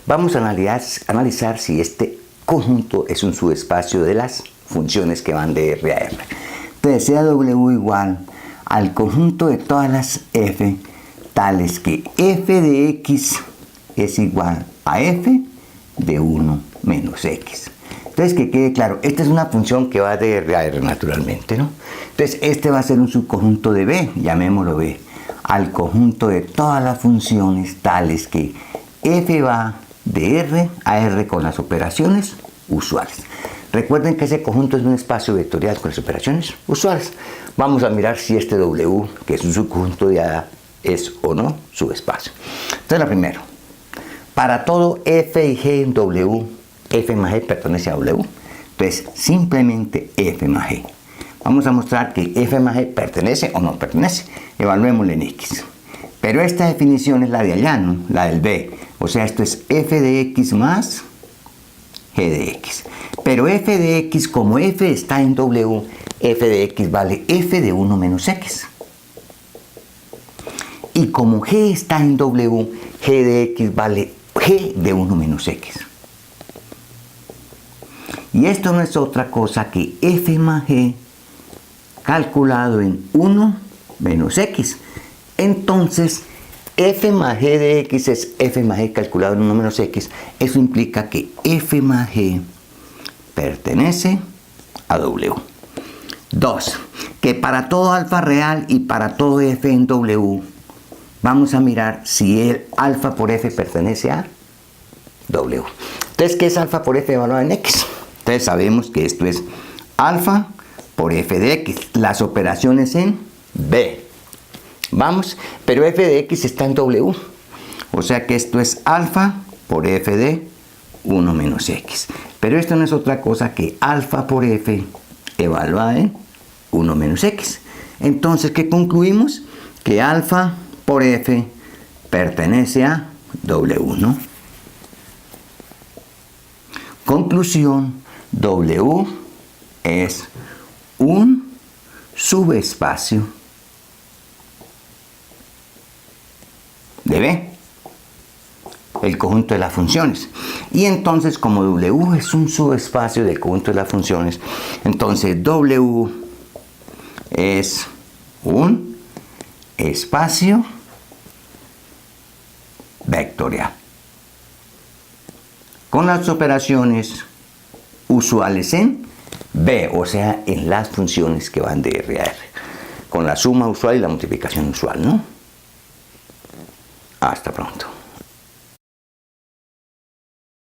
Vamos a analizar si este conjunto es un subespacio de las funciones que van de R a R. Entonces, sea W igual al conjunto de todas las f, tales que f de x es igual a f de 1 menos x. Entonces, que quede claro, esta es una función que va de R a R naturalmente, ¿no? Entonces, este va a ser un subconjunto de B, llamémoslo B, al conjunto de todas las funciones tales que f va de R a R con las operaciones usuales. Recuerden que ese conjunto es un espacio vectorial con las operaciones usuales. Vamos a mirar si este W, que es un subconjunto de A, es o no subespacio. Entonces, la primera, para todo f y g en W, f más g pertenece a W. Entonces, simplemente f más g. Vamos a mostrar que f más g pertenece o no pertenece. Evaluémoslo en x. Pero esta definición es la de allá, ¿no? La del B. O sea, esto es f de x más g de x. Pero f de x, como f está en W, f de x vale f de 1 menos x. Y como g está en W, g de x vale g de 1 menos x. Y esto no es otra cosa que f más g calculado en 1 menos x. Entonces, f más g de x es f más g calculado en 1 menos x. Eso implica que f más g pertenece a W. 2. Que para todo alfa real y para todo f en W, vamos a mirar si el alfa por f pertenece a W. Entonces, ¿qué es alfa por f evaluado en x? Entonces, sabemos que esto es alfa por f de x. Las operaciones en B. Vamos, pero f de x está en W. O sea que esto es alfa por f de 1 menos x. Pero esto no es otra cosa que alfa por f evaluada en 1 menos x. Entonces, ¿qué concluimos? Que alfa por f pertenece a W, ¿no? Conclusión, W es un subespacio de B, el conjunto de las funciones. Y entonces, como W es un subespacio del conjunto de las funciones, entonces W es un espacio vectorial con las operaciones usuales en B, o sea, en las funciones que van de R a R, con la suma usual y la multiplicación usual, ¿no? Hasta pronto.